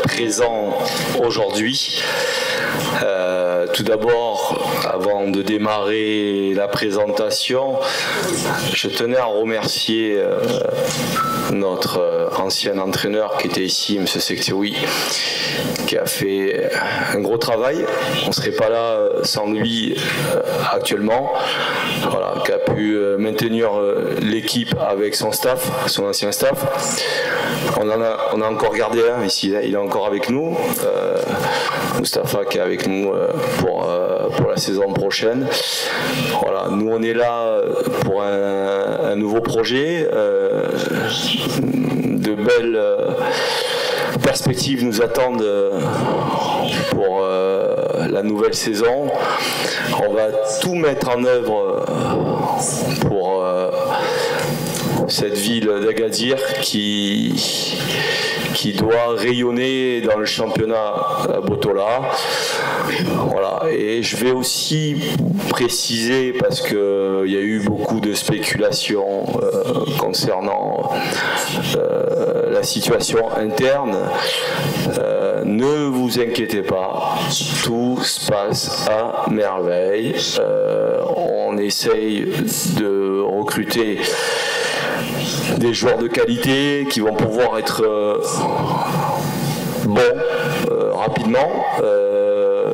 Présent aujourd'hui. Tout d'abord, avant de démarrer la présentation, je tenais à remercier notre ancien entraîneur qui était ici, M. Sekteoui, qui a fait un gros travail. On ne serait pas là sans lui actuellement. Voilà, qui a pu maintenir l'équipe avec son staff, son ancien staff. On a encore gardé un ici, il est encore avec nous. Moustapha qui est avec nous pour la saison prochaine. Voilà, nous on est là pour un nouveau projet. De belles perspectives nous attendent pour la nouvelle saison. On va tout mettre en œuvre pour cette ville d'Agadir qui doit rayonner dans le championnat Botola. Voilà. Et je vais aussi préciser, parce qu'il y a eu beaucoup de spéculations concernant la situation interne, ne vous inquiétez pas, tout se passe à merveille. On essaye de recruter des joueurs de qualité qui vont pouvoir être bons rapidement.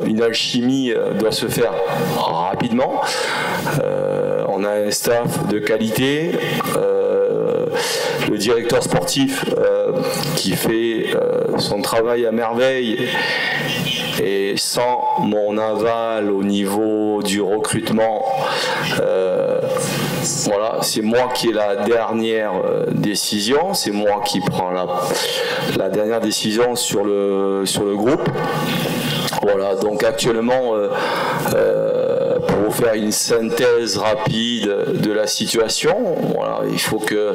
Une alchimie doit se faire rapidement. On a un staff de qualité. Le directeur sportif qui fait son travail à merveille, et sans mon aval au niveau du recrutement, voilà, c'est moi qui ai la dernière décision, c'est moi qui prends la dernière décision sur le groupe. Voilà, donc actuellement, pour vous faire une synthèse rapide de la situation, voilà, il faut que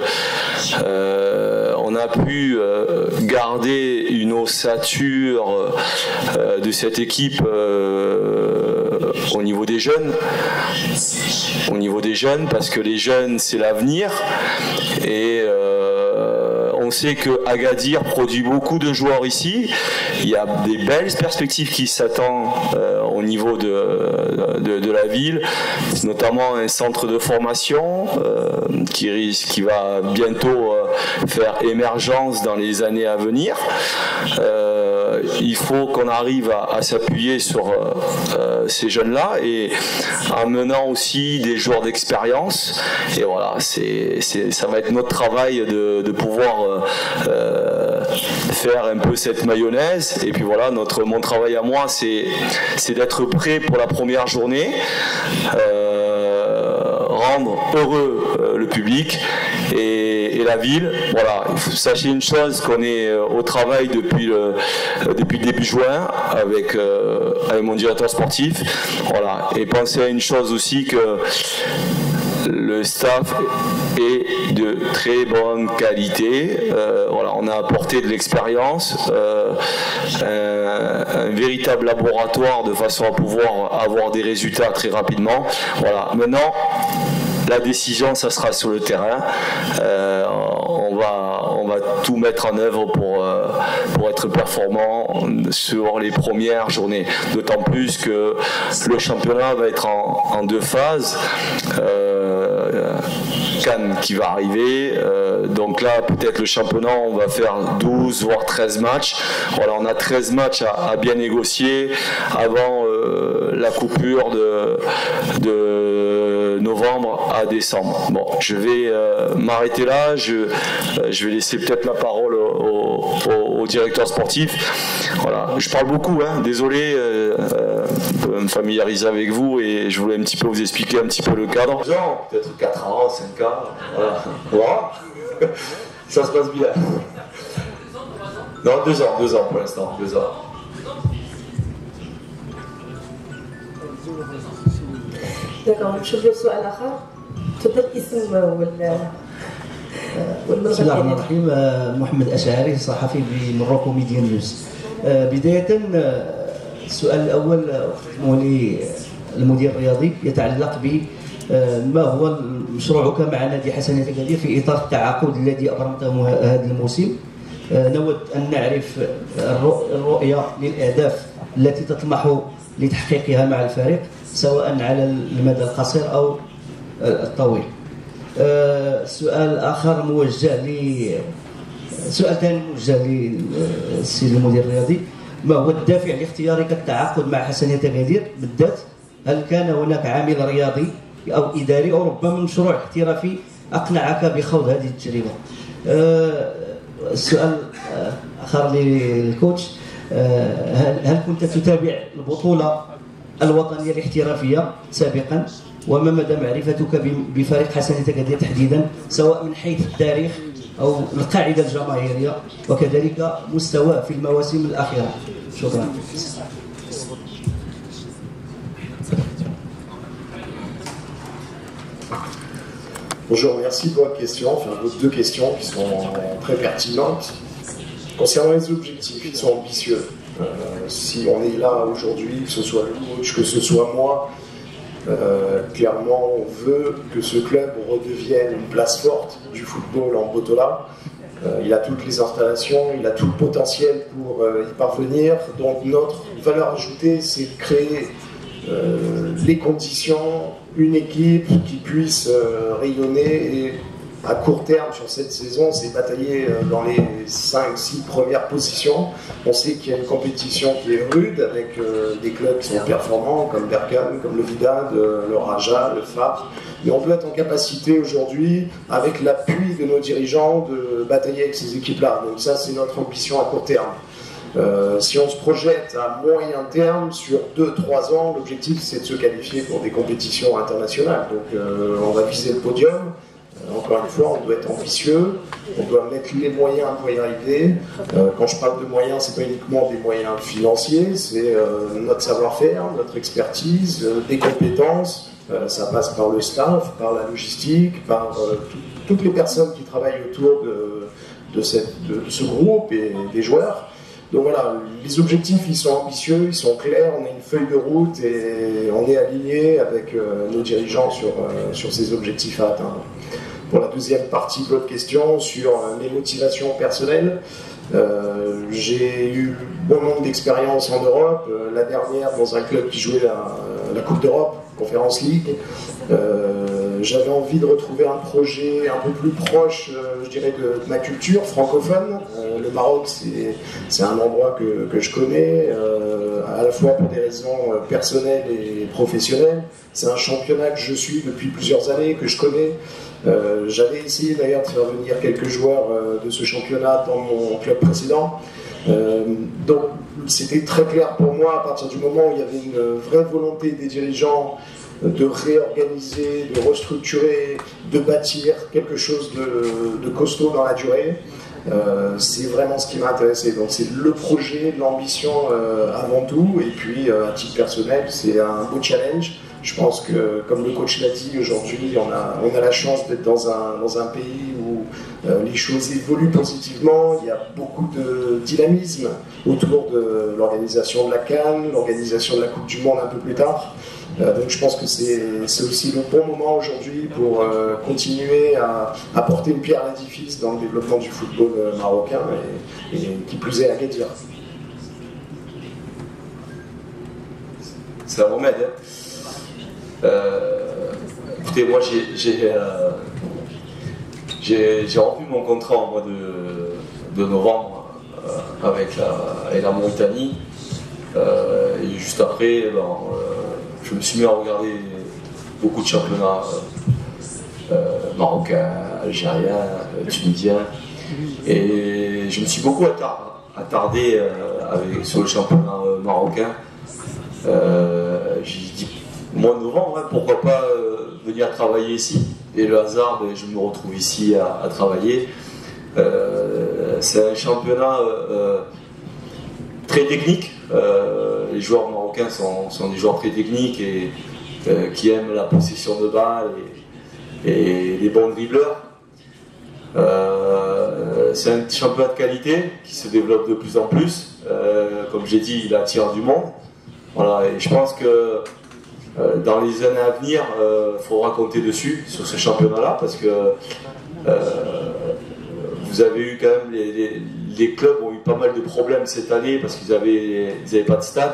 on a pu garder une ossature de cette équipe au niveau des jeunes. Parce que les jeunes, c'est l'avenir. Et on sait que Agadir produit beaucoup de joueurs ici. Il y a des belles perspectives qui s'attendent au niveau de la ville, notamment un centre de formation qui va bientôt faire émergence dans les années à venir. Il faut qu'on arrive à s'appuyer sur ces jeunes-là et en menant aussi des joueurs d'expérience. Et voilà, ça va être notre travail de pouvoir faire un peu cette mayonnaise. Et puis voilà, mon travail à moi, c'est d'être prêt pour la première journée, rendre heureux le public et la ville. Voilà, sachez une chose, qu'on est au travail depuis début juin avec mon directeur sportif. Voilà, et pensez à une chose aussi, que le staff est de très bonne qualité. Voilà, on a apporté de l'expérience, un véritable laboratoire de façon à pouvoir avoir des résultats très rapidement. Voilà, maintenant, la décision, ça sera sur le terrain. On va tout mettre en œuvre pour être performant sur les premières journées. D'autant plus que le championnat va être en deux phases. Cannes qui va arriver. Donc là, peut-être le championnat, on va faire 12 voire 13 matchs. Voilà, on a 13 matchs à bien négocier avant la coupure de novembre à décembre. Bon, je vais m'arrêter là. Je vais laisser peut-être la parole au directeur sportif. Voilà, je parle beaucoup, hein, désolé, de me familiariser avec vous, et je voulais un petit peu vous expliquer un petit peu le cadre. Peut-être 4 ans, 5 ans, voilà. Voilà. Ça se passe bien. Non, 2 ans pour l'instant, 2 ans. D'accord, نشوف السؤال الآخر. تفضل اسم بسم الله الرحمن الرحيم. محمد أشعري، صحفي بمروكو ميديا نيوز. بداية السؤال الأول أختمه لي المدير الرياضي يتعلق ما هو مشروعك مع نادي حسنية أكادير في إطار التعاقد الذي أبرمته هذا الموسم؟ نود أن نعرف الرؤية للأهداف التي تطمح لتحقيقها مع الفريق سواء على المدى القصير أو الطويل. سؤال آخر موجه سؤال ثاني موجه للسيد المدير الرياضي، ما هو الدافع لاختيارك التعاقد مع حسنية أكادير بالذات؟ هل كان هناك عامل رياضي أو إداري أو ربما مشروع احترافي أقنعك بخوض هذه التجربة؟ السؤال آخر للكوتش، هل كنت تتابع البطولة الوطنية الاحترافية سابقا؟ وما مدى معرفتك بفريق حسنية أكادير تحديدا سواء من حيث التاريخ أو القاعدة الجماهيرية وكذلك مستواه في المواسم الأخيرة؟ شكرا. Bonjour, merci pour votre question, enfin vos deux questions qui sont très pertinentes. Concernant les objectifs, ils sont ambitieux. Si on est là aujourd'hui, que ce soit le coach, que ce soit moi, clairement on veut que ce club redevienne une place forte du football en Botola. Il a toutes les installations, il a tout le potentiel pour y parvenir. Donc notre valeur ajoutée, c'est de créer les conditions, une équipe qui puisse rayonner et à court terme sur cette saison, c'est batailler dans les 5-6 premières positions. On sait qu'il y a une compétition qui est rude avec des clubs qui sont performants comme Berkane, comme le Wydad, le Raja, le Far. Mais on doit être en capacité aujourd'hui, avec l'appui de nos dirigeants, de batailler avec ces équipes-là. Donc ça, c'est notre ambition à court terme. Si on se projette à moyen terme, sur 2-3 ans, l'objectif c'est de se qualifier pour des compétitions internationales. Donc on va viser le podium. Encore une fois, on doit être ambitieux, on doit mettre les moyens pour y arriver. Quand je parle de moyens, c'est pas uniquement des moyens financiers, c'est notre savoir-faire, notre expertise, des compétences. Ça passe par le staff, par la logistique, par toutes les personnes qui travaillent autour de ce groupe et des joueurs. Donc voilà, les objectifs ils sont ambitieux, ils sont clairs, on a une feuille de route et on est aligné avec nos dirigeants sur ces objectifs à atteindre. Pour la deuxième partie de votre question sur mes motivations personnelles, j'ai eu bon nombre d'expériences en Europe, la dernière dans un club qui jouait la Coupe d'Europe, Conference League. J'avais envie de retrouver un projet un peu plus proche, je dirais, de ma culture francophone. Le Maroc, c'est un endroit que je connais, à la fois pour des raisons personnelles et professionnelles. C'est un championnat que je suis depuis plusieurs années, que je connais. J'avais essayé d'ailleurs de faire venir quelques joueurs de ce championnat dans mon club précédent. Donc c'était très clair pour moi à partir du moment où il y avait une vraie volonté des dirigeants de réorganiser, de restructurer, de bâtir quelque chose de costaud dans la durée. C'est vraiment ce qui m'a intéressé. Donc c'est le projet, l'ambition avant tout, et puis à titre personnel, c'est un beau challenge. Je pense que, comme le coach l'a dit aujourd'hui, on a la chance d'être dans un pays où les choses évoluent positivement. Il y a beaucoup de dynamisme autour de l'organisation de la CAN, l'organisation de la Coupe du Monde un peu plus tard. Donc je pense que c'est aussi le bon moment aujourd'hui pour continuer à apporter une pierre à l'édifice dans le développement du football marocain et qui plus est à Agadir. C'est un remède. Écoutez, moi j'ai rempli mon contrat au mois de novembre avec la Mauritanie. Et juste après, je me suis mis à regarder beaucoup de championnats marocains, algériens, tunisiens. Et je me suis beaucoup attardé sur le championnat marocain. J'ai dit, mois de novembre, hein, pourquoi pas venir travailler ici. Et le hasard, je me retrouve ici à travailler. C'est un championnat très technique. Les joueurs marocains sont des joueurs très techniques et qui aiment la possession de balle et les bons dribbleurs. C'est un championnat de qualité qui se développe de plus en plus. Comme j'ai dit, il attire du monde. Voilà, et je pense que dans les années à venir, il faudra compter dessus, sur ce championnat-là, parce que vous avez eu quand même, les clubs ont eu pas mal de problèmes cette année parce qu'ils avaient pas de stade.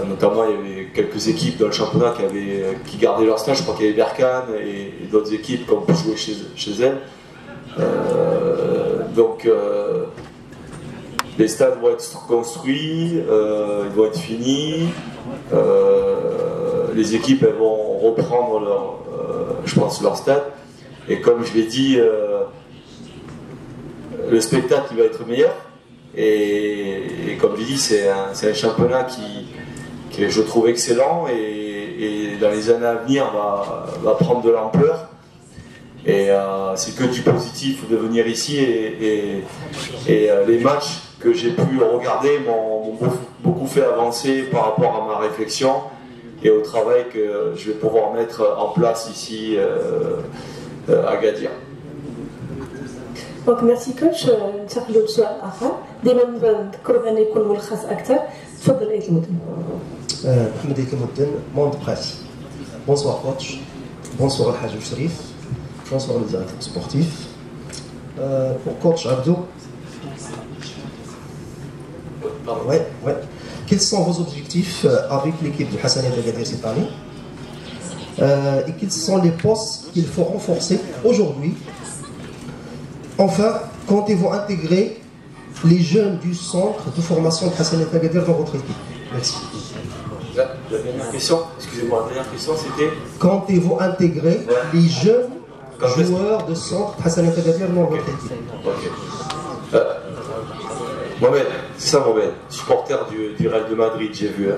Notamment, il y avait quelques équipes dans le championnat qui gardaient leur stade. Je crois qu'il y avait Berkane et d'autres équipes qui ont pu jouer chez elles. Donc, les stades vont être construits, ils vont être finis. Les équipes elles vont reprendre je pense leur stade. Et comme je l'ai dit, le spectacle il va être meilleur. Et comme je dis, c'est un championnat qui je trouve excellent et dans les années à venir va prendre de l'ampleur. Et c'est que du positif de venir ici et les matchs que j'ai pu regarder m'ont beaucoup fait avancer par rapport à ma réflexion et au travail que je vais pouvoir mettre en place ici à Agadir. دونك ميرسي كوتش. ننتقلوا لسؤال اخر. دائما نذكروا بان يكون ملخص اكثر. تفضل ايت المدن. محمد ايت المدن موند بريس. بونسوار كوتش. بونسوار الحاج شريف. بونسوار les directeurs sportifs. Pour coach Abdou. Ouais. Quels sont vos objectifs avec l'équipe du Hassania d'Agadir cette année et quels sont les postes qu'il faut renforcer aujourd'hui? Enfin, comptez-vous intégrer les jeunes du centre de formation de Hassania d'Agadir dans votre équipe? Merci. La dernière question, excusez-moi, la dernière question c'était comptez-vous intégrer les jeunes joueurs de centre Hassania d'Agadir dans votre équipe? Ok. Mohamed, c'est ça Mohamed, supporter du Real de Madrid, j'ai vu.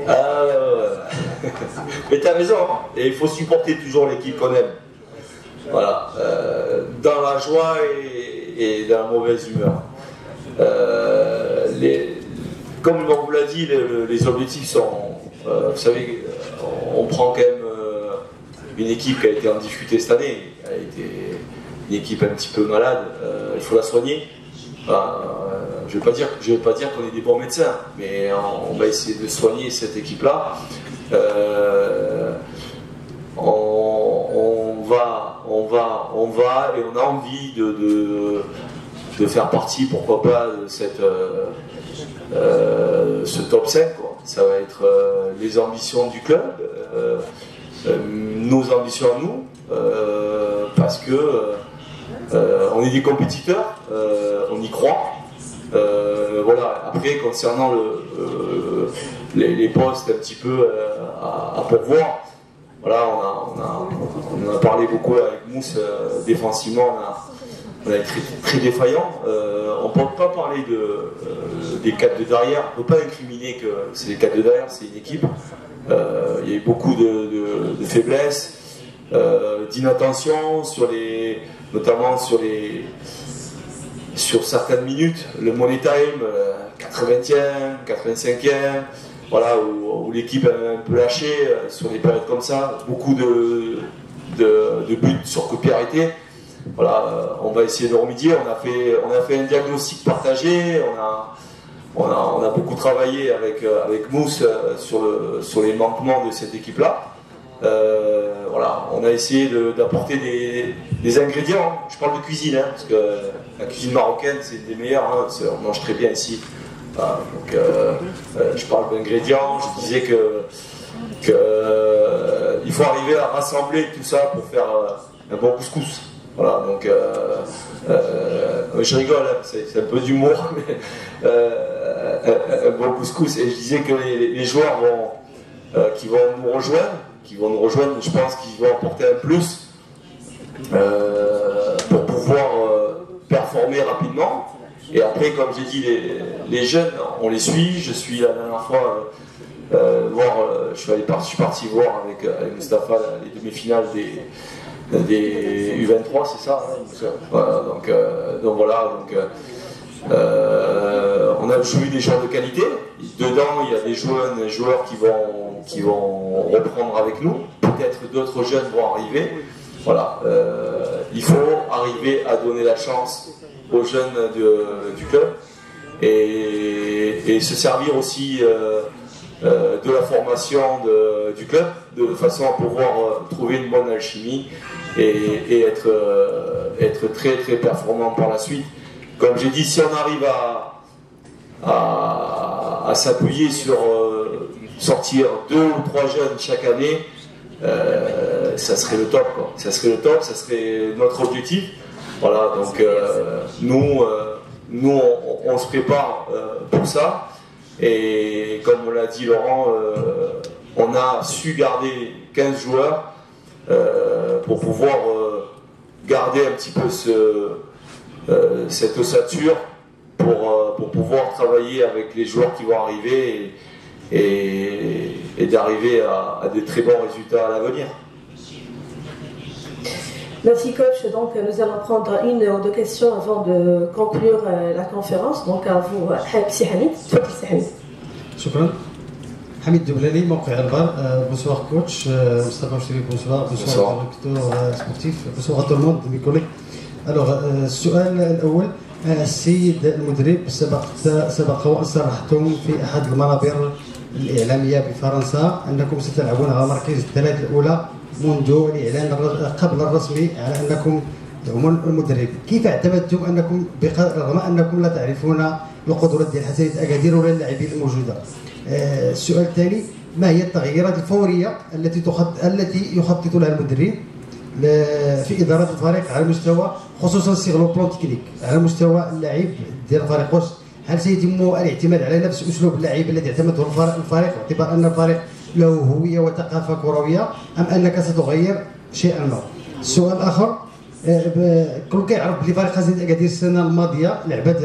Ah ouais. Mais t'as raison, hein. Et il faut supporter toujours l'équipe qu'on aime. Voilà, dans la joie et dans la mauvaise humeur. Comme on vous l'a dit, les objectifs sont, vous savez, on prend quand même une équipe qui a été en difficulté cette année. Elle a été une équipe un petit peu malade, il faut la soigner. Je ne vais pas dire qu'on est des bons médecins, mais on va essayer de soigner cette équipe-là. On va et on a envie de faire partie, pourquoi pas, de ce top 5. Quoi. Ça va être les ambitions du club, nos ambitions à nous, parce que on est des compétiteurs, on y croit. Voilà. Après, concernant les postes un petit peu à pourvoir, voilà, on a parlé beaucoup avec Mousse, défensivement, on a été très défaillant. On ne peut pas parler des 4 de derrière, on ne peut pas incriminer que c'est les 4 de derrière, c'est une équipe. Il y a eu beaucoup de faiblesses, d'inattention, notamment sur certaines minutes, le money time, 80e, 85e, voilà, où l'équipe a un peu lâché sur des périodes comme ça, beaucoup de buts sur coup de pied arrêté. Voilà, on va essayer de remédier. On a fait un diagnostic partagé. On a beaucoup travaillé avec Mousse sur les manquements de cette équipe-là. Voilà, on a essayé d'apporter des ingrédients. Je parle de cuisine, hein, parce que la cuisine marocaine, c'est une des meilleures. Hein, on mange très bien ici. Voilà, donc, je parle d'ingrédients. Je disais que il faut arriver à rassembler tout ça pour faire un bon couscous. Voilà, donc je rigole, hein, c'est un peu d'humour, mais un bon couscous. Et je disais que les joueurs qui vont nous rejoindre, je pense qu'ils vont apporter un plus pour pouvoir performer rapidement. Et après, comme j'ai dit, les jeunes, on les suit. Je suis la dernière fois je suis parti voir avec Mustapha les demi-finales des U23, c'est ça, hein, voilà, donc voilà, on a joué des joueurs de qualité. Dedans, il y a des joueurs qui vont reprendre avec nous. Peut-être d'autres jeunes vont arriver. Voilà, il faut arriver à donner la chance aux jeunes du club. Et et se servir aussi de la formation du club, de façon à pouvoir trouver une bonne alchimie et être très très performant par la suite. Comme j'ai dit, si on arrive à s'appuyer sur sortir 2 ou 3 jeunes chaque année, ça serait le top, quoi. Ça serait le top, ça serait notre objectif. Voilà, donc nous on se prépare pour ça. Et comme l'a dit Laurent, on a su garder 15 joueurs pour pouvoir garder un petit peu cette ossature pour pouvoir travailler avec les joueurs qui vont arriver et d'arriver à des très bons résultats à l'avenir. Merci coach, donc nous allons prendre 1 ou 2 questions avant de conclure la conférence. Donc à vous, Sidi Hamid. شكرا. حميد دبلالي موقع البار. بونسوار كوتش مصطفى مشري. بونسوار ديريكتور سبورتيف. بونسوار tout le monde mes collègues. Alors السؤال الأول، السيد المدرب سبق وأن صرحتم في أحد المنابر الإعلامية بفرنسا أنكم ستلعبون على مركز الثلاث الأولى منذ الإعلان قبل الرسمي على أنكم المدرب. كيف اعتمدتم أنكم رغم أنكم لا تعرفون القدرات ديال حسنية أكادير ولا اللاعبين الموجودة؟ السؤال الثاني، ما هي التغييرات الفورية التي يخطط لها المدرب في إدارة الفريق على المستوى، خصوصا سيغ بلون تكنيك، على مستوى اللاعب ديال الفريق؟ واش هل سيتم الاعتماد على نفس اسلوب اللعب الذي اعتمده الفريق باعتبار ان الفريق له هويه وثقافه كرويه، ام انك ستغير شيئا ما؟ السؤال الاخر، كل كيعرف بلي فريق حسنية أكادير السنه الماضيه لعبت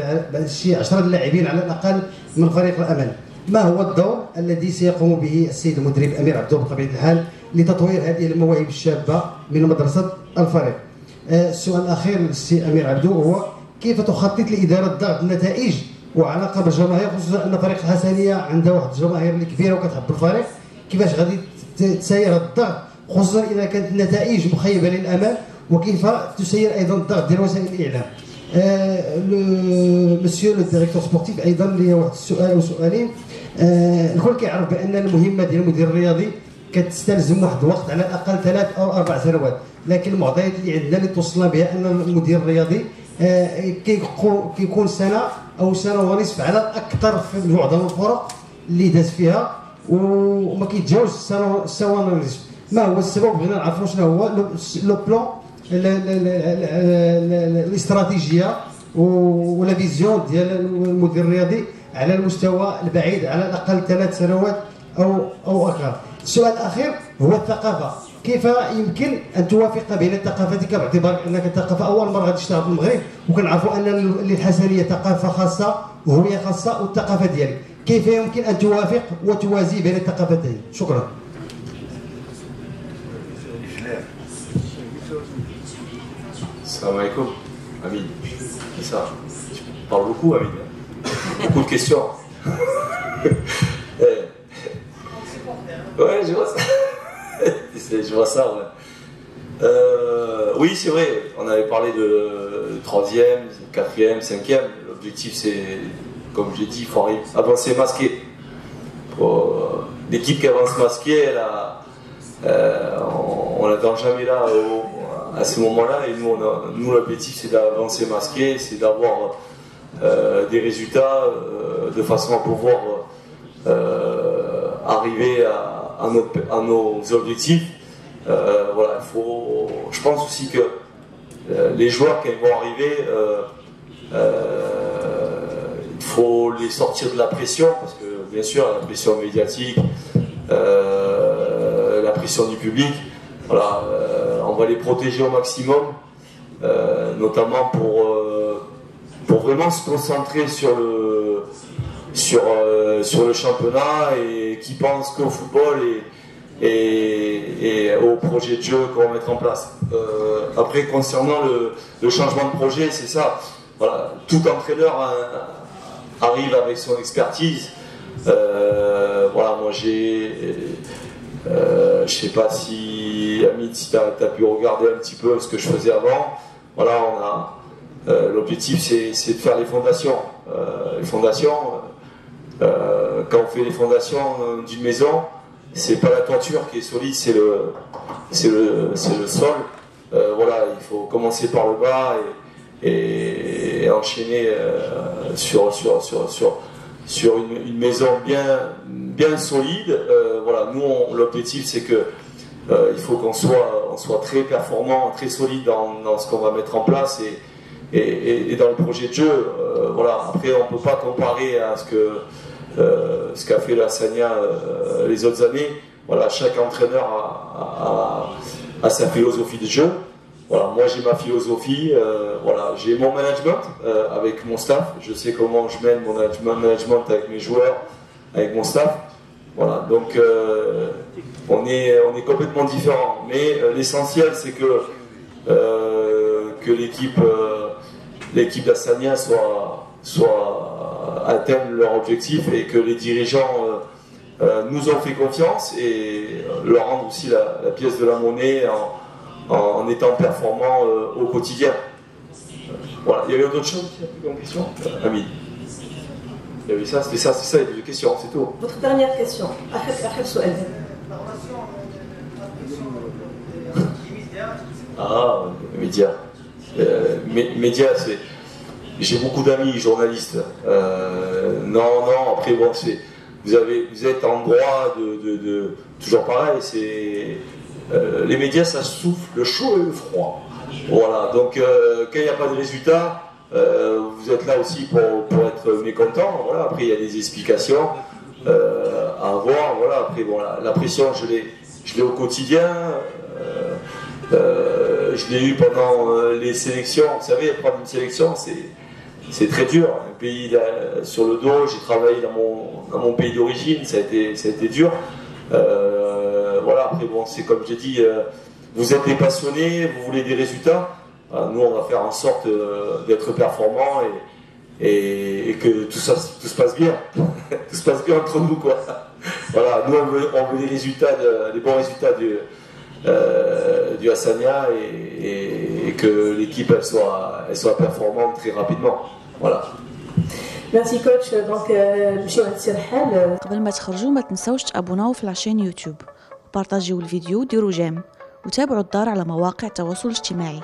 شي 10 لاعبين على الاقل من فريق الامل. ما هو الدور الذي سيقوم به السيد المدرب امير عبدو بطبيعه الحال لتطوير هذه المواهب الشابه من مدرسه الفريق؟ السؤال الاخير للسي امير عبدو هو، كيف تخطط لاداره ضغط النتائج وعلاقه بالجماهير، خصوصا ان فريق الحسنيه عنده واحد الجماهير اللي كبيره وكتحب الفريق؟ كيفاش غادي تسير الضغط خصوصا اذا كانت النتائج مخيبه للامال، وكيف تسير ايضا الضغط ديال وسائل الاعلام؟ مسيو لو ديريكتور سبورتيف، ايضا لي واحد السؤال او سؤالين. الكل كيعرف بان المهمه ديال المدير الرياضي كتستلزم واحد الوقت على الاقل 3 أو 4 سنوات، لكن المعطيات اللي عندنا اللي توصلنا بها ان المدير الرياضي كيكون سنه او سنه ونصف على الاكثر في معظم الفرق اللي داز فيها، وما كيتجاوز سنه ونصف. ما هو السبب؟ بغينا نعرفوا شنو هو لو بلان، الاستراتيجيه ولا فيزيون ديال المدير الرياضي على المستوى البعيد على الاقل 3 سنوات او اكثر. السؤال الاخير هو الثقافه، كيف يمكن ان توافق بين ثقافتك باعتبار انك الثقافه اول مره غادي تشتغل في المغرب، وكنعرفوا ان الحسنيه ثقافه خاصه وهويه خاصه والثقافه ديالك، كيف يمكن ان توافق وتوازي بين الثقافتين؟ شكرا. Salam alaikum, Amine. C'est ça. Tu parles beaucoup, Amine. Beaucoup de questions. Ouais, je vois ça. Je vois ça, ouais. Oui, c'est vrai. On avait parlé de 3e, 4e, 5e. L'objectif, c'est, comme j'ai dit, il faut avancer masqué. L'équipe qui avance masquée, on n'attend jamais là à ce moment-là, et nous l'objectif c'est d'avancer masqué, c'est d'avoir des résultats de façon à pouvoir arriver à nos objectifs. Voilà, je pense aussi que les joueurs quand ils vont arriver, il faut les sortir de la pression, parce que bien sûr la pression médiatique, la pression du public, voilà. On va les protéger au maximum, notamment pour vraiment se concentrer sur le championnat, et qui pensent qu'au football et au projet de jeu qu'on va mettre en place. Après, concernant le changement de projet, c'est ça. Voilà, tout entraîneur arrive avec son expertise. Voilà, moi je sais pas si Hamid, si tu as pu regarder un petit peu ce que je faisais avant. Voilà, l'objectif c'est de faire les fondations. Les fondations, Quand on fait les fondations d'une maison, c'est pas la toiture qui est solide, c'est le sol. Voilà, il faut commencer par le bas et enchaîner sur une maison bien solide. Voilà, nous, l'objectif, c'est que il faut qu'on soit très performant, très solide dans ce qu'on va mettre en place et dans le projet de jeu. Voilà. Après, on ne peut pas comparer à ce qu'a fait la Sagna les autres années. Voilà, chaque entraîneur a sa philosophie de jeu. Voilà, moi j'ai ma philosophie, voilà, j'ai mon management avec mon staff. Je sais comment je mène mon management avec mes joueurs, avec mon staff. Voilà, donc on est complètement différents. Mais l'essentiel, c'est que l'équipe d'Assania atteigne leur objectif et que les dirigeants nous ont fait confiance et leur rendre aussi la pièce de la monnaie en étant performant au quotidien. Voilà. Il y avait d'autres choses comme question, Amine. Il y avait ça, c'était ça, il y avait deux questions, c'est tout. Votre dernière question, Akhir Souel. Ah, médias. Médias, c'est. J'ai beaucoup d'amis journalistes. Non, après bon, vous êtes en droit de toujours pareil. Les médias, ça souffle le chaud et le froid. Voilà. Donc quand il n'y a pas de résultat, vous êtes là aussi pour être mécontent. Voilà. Après, il y a des explications à avoir. Voilà. Après, bon, la pression, je l'ai au quotidien. Je l'ai eu pendant les sélections. Vous savez, prendre une sélection, c'est très dur. Un pays sur le dos. J'ai travaillé dans mon pays d'origine. Ça a été dur. Voilà. Après, bon, c'est comme j'ai dit. Vous êtes des passionnés. Vous voulez des résultats. Nous, on va faire en sorte d'être performants et que tout se passe bien. Tout se passe bien entre nous, quoi. Voilà. Nous, on veut des résultats, des bons résultats du Hassania et que l'équipe elle soit performante très rapidement. Voilà. Merci coach. Donc نمشيو لهاد الحال. قبل ما تخرجوا ما تنساوش تابوناو في لاشين يوتيوب وبارطاجيو الفيديو وديروا جيم وتابعوا الدار على مواقع التواصل الاجتماعي.